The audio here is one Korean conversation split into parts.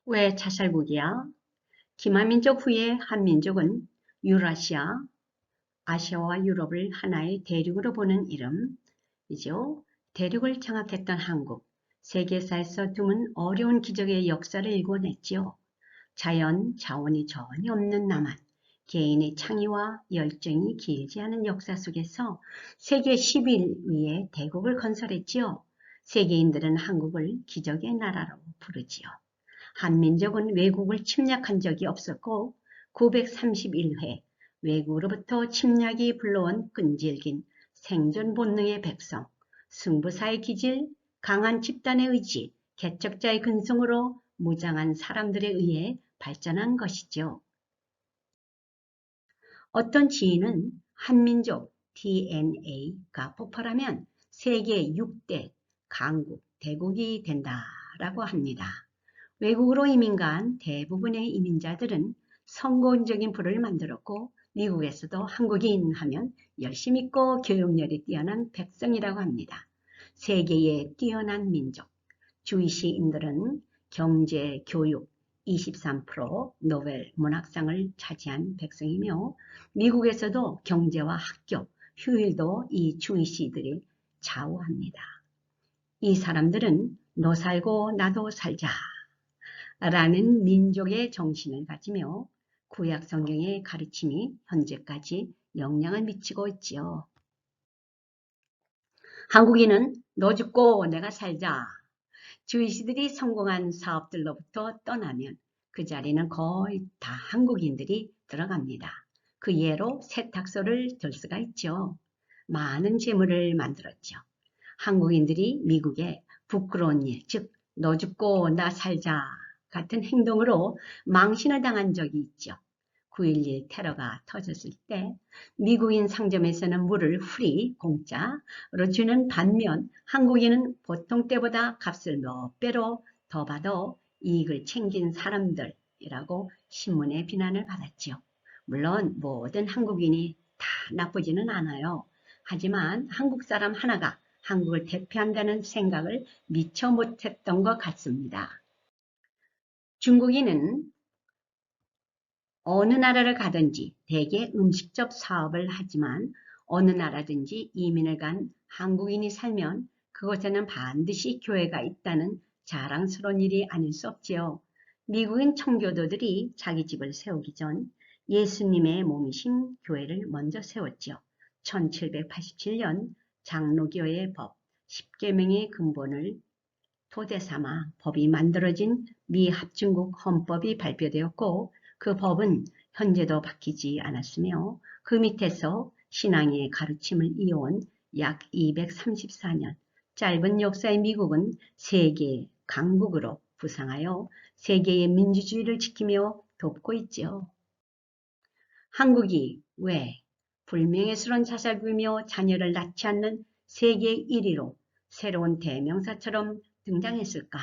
왜 자살국이야? 기마민족 후에 한민족은 유라시아, 아시아와 유럽을 하나의 대륙으로 보는 이름이죠. 대륙을 장악했던 한국, 세계사에서 드문 어려운 기적의 역사를 일궈냈지요. 자연, 자원이 전혀 없는 남한, 개인의 창의와 열정이 길지 않은 역사 속에서 세계 11위의 대국을 건설했지요. 세계인들은 한국을 기적의 나라로 부르지요. 한민족은 외국을 침략한 적이 없었고 931회 외국으로부터 침략이 불러온 끈질긴 생존 본능의 백성, 승부사의 기질, 강한 집단의 의지, 개척자의 근성으로 무장한 사람들에 의해 발전한 것이죠. 어떤 지인은 한민족 DNA가 폭발하면 세계 6대 강국, 대국이 된다라고 합니다. 외국으로 이민 간 대부분의 이민자들은 성공적인 부를 만들었고 미국에서도 한국인 하면 열심 있고 교육열이 뛰어난 백성이라고 합니다. 세계의 뛰어난 민족, 주이시인들은 경제, 교육 23% 노벨 문학상을 차지한 백성이며 미국에서도 경제와 학교, 휴일도 이 주이시들이 좌우합니다. 이 사람들은 너 살고 나도 살자 라는 민족의 정신을 가지며 구약 성경의 가르침이 현재까지 영향을 미치고 있지요. 한국인은 너 죽고 내가 살자. 주이시들이 성공한 사업들로부터 떠나면 그 자리는 거의 다 한국인들이 들어갑니다. 그 예로 세탁소를 들 수가 있죠. 많은 재물을 만들었죠. 한국인들이 미국에 부끄러운 일, 즉 너 죽고 나 살자 같은 행동으로 망신을 당한 적이 있죠. 9.11 테러가 터졌을 때 미국인 상점에서는 물을 free, 공짜로 주는 반면 한국인은 보통 때보다 값을 몇 배로 더 받아 이익을 챙긴 사람들이라고 신문의 비난을 받았죠. 물론 모든 한국인이 다 나쁘지는 않아요. 하지만 한국 사람 하나가 한국을 대표한다는 생각을 미처 못했던 것 같습니다. 중국인은 어느 나라를 가든지 대개 음식점 사업을 하지만 어느 나라든지 이민을 간 한국인이 살면 그곳에는 반드시 교회가 있다는 자랑스러운 일이 아닐 수 없지요. 미국인 청교도들이 자기 집을 세우기 전 예수님의 몸이신 교회를 먼저 세웠지요. 1787년 장로교의 법 10계명의 근본을 토대 삼아 법이 만들어진 미합중국 헌법이 발표되었고 그 법은 현재도 바뀌지 않았으며 그 밑에서 신앙의 가르침을 이어온 약 234년 짧은 역사의 미국은 세계 강국으로 부상하여 세계의 민주주의를 지키며 돕고 있지요. 한국이 왜 불명예스러운 자살국이며 자녀를 낳지 않는 세계 1위로 새로운 대명사처럼 등장했을까?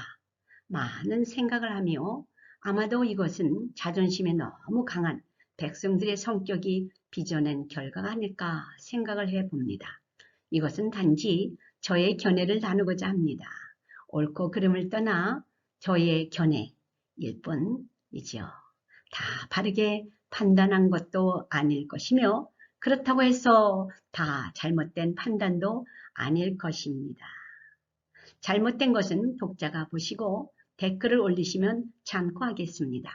많은 생각을 하며 아마도 이것은 자존심에 너무 강한 백성들의 성격이 빚어낸 결과가 아닐까 생각을 해봅니다. 이것은 단지 저의 견해를 나누고자 합니다. 옳고 그름을 떠나 저의 견해일 뿐이지요. 다 바르게 판단한 것도 아닐 것이며 그렇다고 해서 다 잘못된 판단도 아닐 것입니다. 잘못된 것은 독자가 보시고 댓글을 올리시면 참고하겠습니다.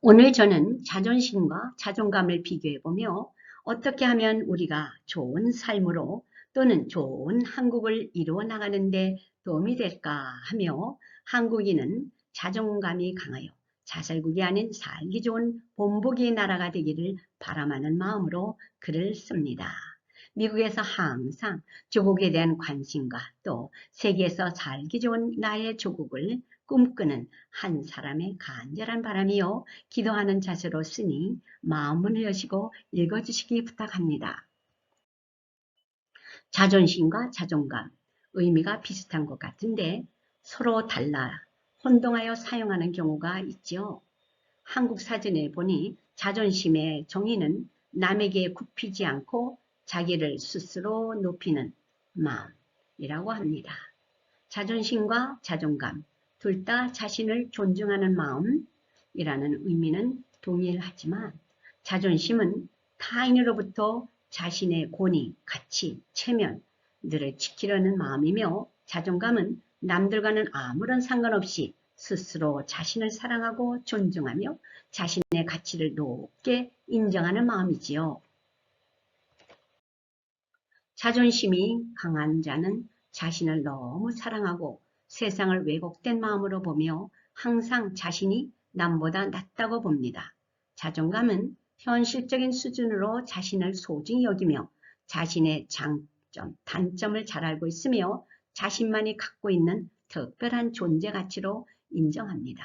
오늘 저는 자존심과 자존감을 비교해보며 어떻게 하면 우리가 좋은 삶으로 또는 좋은 한국을 이루어 나가는데 도움이 될까 하며 한국인은 자존감이 강하여 자살국이 아닌 살기 좋은 본보기의 나라가 되기를 바람하는 마음으로 글을 씁니다. 미국에서 항상 조국에 대한 관심과 또 세계에서 살기 좋은 나의 조국을 꿈꾸는 한 사람의 간절한 바람이요 기도하는 자세로 쓰니 마음을 여시고 읽어주시기 부탁합니다. 자존심과 자존감, 의미가 비슷한 것 같은데 서로 달라 혼동하여 사용하는 경우가 있죠. 한국 사전에 보니 자존심의 정의는 남에게 굽히지 않고 자기를 스스로 높이는 마음이라고 합니다. 자존심과 자존감 둘 다 자신을 존중하는 마음이라는 의미는 동일하지만 자존심은 타인으로부터 자신의 권위, 가치, 체면들을 지키려는 마음이며 자존감은 남들과는 아무런 상관없이 스스로 자신을 사랑하고 존중하며 자신의 가치를 높게 인정하는 마음이지요. 자존심이 강한 자는 자신을 너무 사랑하고 세상을 왜곡된 마음으로 보며 항상 자신이 남보다 낫다고 봅니다. 자존감은 현실적인 수준으로 자신을 소중히 여기며 자신의 장점, 단점을 잘 알고 있으며 자신만이 갖고 있는 특별한 존재 가치로 인정합니다.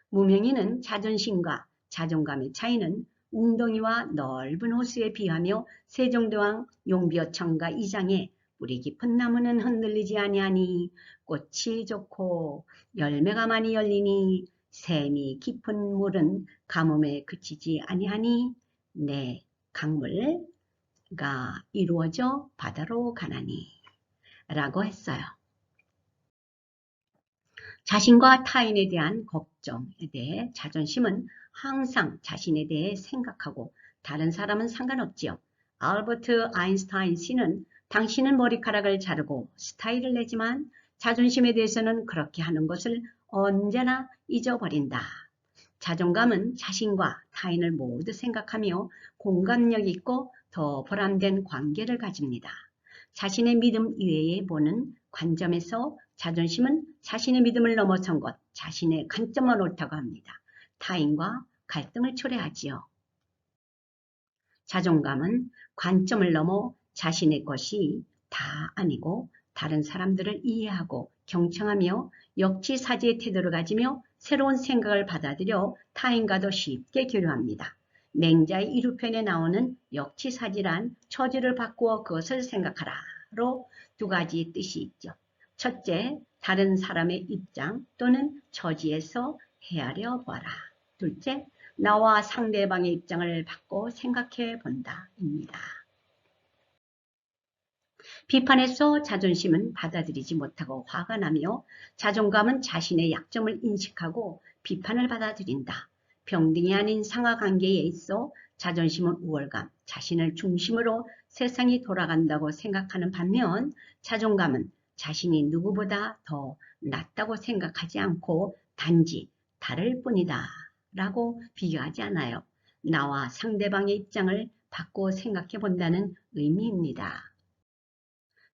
무명인은 자존심과 자존감의 차이는 웅덩이와 넓은 호수에 비하며 세종대왕 용비어천가 2장에 뿌리 깊은 나무는 흔들리지 아니하니 꽃이 좋고 열매가 많이 열리니 샘이 깊은 물은 가뭄에 그치지 아니하니 내 강물가 이루어져 바다로 가나니 라고 했어요. 자신과 타인에 대한 걱정에 대해 자존심은 항상 자신에 대해 생각하고 다른 사람은 상관없지요. 알버트 아인슈타인 씨는 당신은 머리카락을 자르고 스타일을 내지만 자존심에 대해서는 그렇게 하는 것을 언제나 잊어버린다. 자존감은 자신과 타인을 모두 생각하며 공감력 있고 더 보람된 관계를 가집니다. 자신의 믿음 이외에 보는 관점에서 자존심은 자신의 믿음을 넘어선 것, 자신의 관점만 옳다고 합니다. 타인과 갈등을 초래하지요. 자존감은 관점을 넘어 자신의 것이 다 아니고 다른 사람들을 이해하고 경청하며 역지사지의 태도를 가지며 새로운 생각을 받아들여 타인과도 쉽게 교류합니다. 맹자의 이루편에 나오는 역지사지란 처지를 바꾸어 그것을 생각하라로 두 가지 뜻이 있죠. 첫째, 다른 사람의 입장 또는 처지에서 헤아려 봐라. 둘째, 나와 상대방의 입장을 바꿔 생각해 본다 입니다. 비판에서 자존심은 받아들이지 못하고 화가 나며 자존감은 자신의 약점을 인식하고 비판을 받아들인다. 평등이 아닌 상하관계에 있어 자존심은 우월감, 자신을 중심으로 세상이 돌아간다고 생각하는 반면 자존감은 자신이 누구보다 더 낫다고 생각하지 않고 단지 다를 뿐이다 라고 비교하지 않아요. 나와 상대방의 입장을 바꿔 생각해 본다는 의미입니다.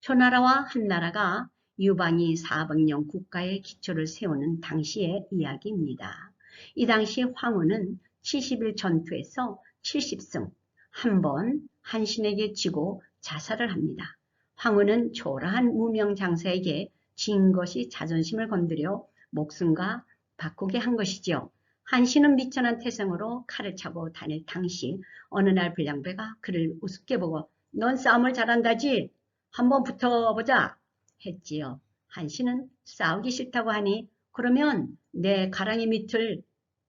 초나라와 한나라가 유방이 400년 국가의 기초를 세우는 당시의 이야기입니다. 이 당시 황후는 70일 전투에서 70승, 한 번 한신에게 지고 자살을 합니다. 황후는 초라한 무명장사에게 진 것이 자존심을 건드려 목숨과 바꾸게 한 것이지요. 한신은 미천한 태생으로 칼을 차고 다닐 당시 어느 날 불량배가 그를 우습게 보고 넌 싸움을 잘한다지? 한번 붙어보자 했지요. 한신은 싸우기 싫다고 하니 그러면 내 가랑이 밑을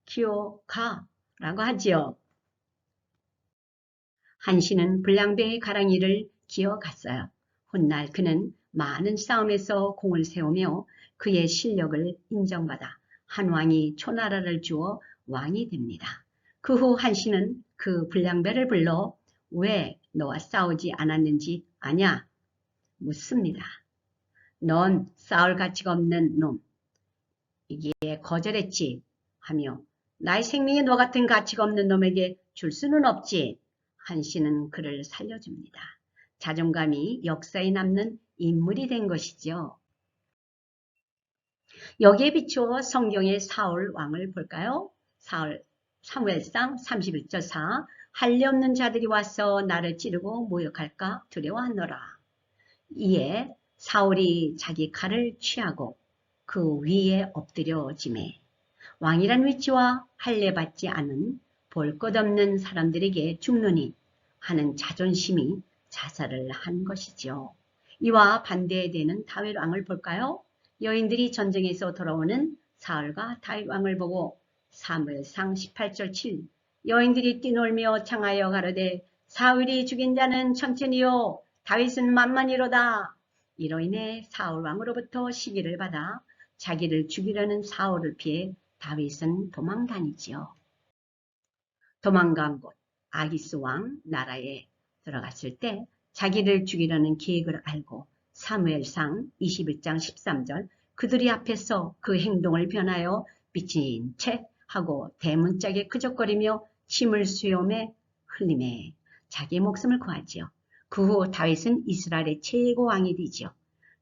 기어가 라고 하지요. 한신은 불량배의 가랑이를 기어갔어요. 훗날 그는 많은 싸움에서 공을 세우며 그의 실력을 인정받아 한왕이 초나라를 주어 왕이 됩니다. 그 후 한신은 그 불량배를 불러 왜 너와 싸우지 않았는지 아냐? 묻습니다. 넌 싸울 가치가 없는 놈. 이게 거절했지 하며 나의 생명이 너 같은 가치가 없는 놈에게 줄 수는 없지. 한신은 그를 살려줍니다. 자존감이 역사에 남는 인물이 된 것이죠. 여기에 비추어 성경의 사울 왕을 볼까요? 사무엘상 31절 4 할례 없는 자들이 와서 나를 찌르고 모욕할까 두려워하노라. 이에 사울이 자기 칼을 취하고 그 위에 엎드려지매 왕이란 위치와 할례받지 않은 볼 것 없는 사람들에게 죽노니 하는 자존심이 자살을 한 것이죠. 이와 반대되는 다윗 왕을 볼까요? 여인들이 전쟁에서 돌아오는 사울과 다윗 왕을 보고 사무엘상 18절 7 여인들이 뛰놀며 창하여 가로되 사울이 죽인 자는 천천히요 다윗은 만만이로다. 이로 인해 사울 왕으로부터 시기를 받아 자기를 죽이려는 사울을 피해 다윗은 도망다니지요. 도망간 곳 아기스 왕 나라에 들어갔을 때 자기를 죽이려는 계획을 알고 사무엘상 21장 13절 그들이 앞에서 그 행동을 변하여 미친 채 하고 대문짝에 그적거리며 침을 수염에 흘림에 자기의 목숨을 구하지요. 그 후 다윗은 이스라엘의 최고 왕이 되지요.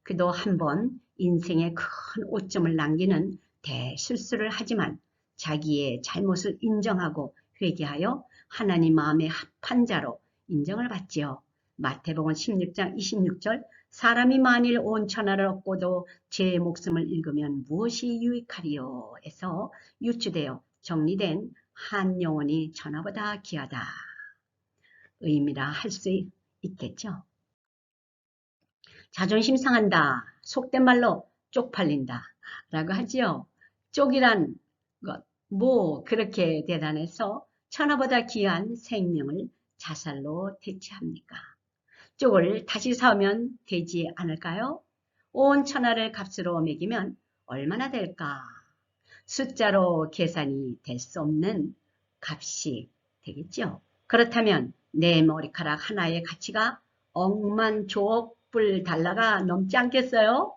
그도 한번 인생에 큰 오점을 남기는 대실수를 하지만 자기의 잘못을 인정하고 회개하여 하나님 마음에 합한 자로 인정을 받지요. 마태복음 16장 26절 사람이 만일 온 천하를 얻고도 제 목숨을 잃으면 무엇이 유익하리요? 에서 유추되어 정리된 한 영혼이 천하보다 귀하다. 의미라 할 수 있겠죠. 자존심 상한다. 속된 말로 쪽팔린다. 라고 하지요. 쪽이란 것, 뭐 그렇게 대단해서 천하보다 귀한 생명을 자살로 대체합니까? 쪽을 다시 사오면 되지 않을까요? 온 천하를 값으로 매기면 얼마나 될까? 숫자로 계산이 될 수 없는 값이 되겠죠. 그렇다면 내 머리카락 하나의 가치가 억만 조억 불 달러가 넘지 않겠어요?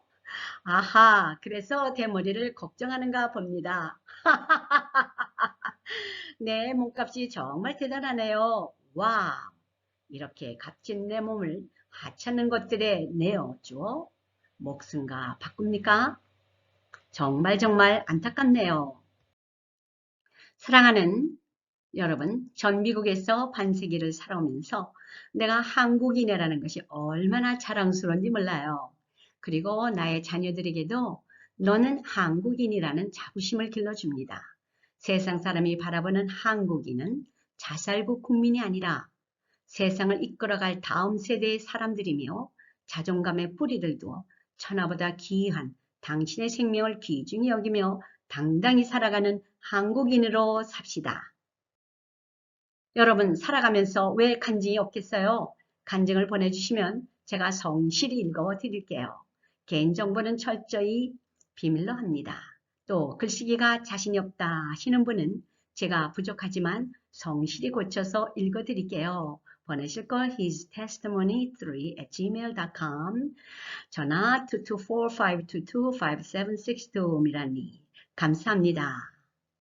아하, 그래서 대머리를 걱정하는가 봅니다. 내 몸값이 정말 대단하네요. 와, 이렇게 값진 내 몸을 하찮은 것들에 내어주어 목숨과 바꿉니까? 정말 안타깝네요. 사랑하는 여러분, 전 미국에서 반세기를 살아오면서 내가 한국인이라는 것이 얼마나 자랑스러운지 몰라요. 그리고 나의 자녀들에게도 너는 한국인이라는 자부심을 길러줍니다. 세상 사람이 바라보는 한국인은 자살국 국민이 아니라 세상을 이끌어갈 다음 세대의 사람들이며 자존감의 뿌리를 두어 천하보다 귀한 당신의 생명을 귀중히 여기며 당당히 살아가는 한국인으로 삽시다. 여러분 살아가면서 왜 간증이 없겠어요? 간증을 보내주시면 제가 성실히 읽어 드릴게요. 개인정보는 철저히 비밀로 합니다. 또 글쓰기가 자신이 없다 하시는 분은 제가 부족하지만 성실히 고쳐서 읽어 드릴게요. 보내실 거 histestimony3@gmail.com 전화 224-522-5762 미라니 감사합니다.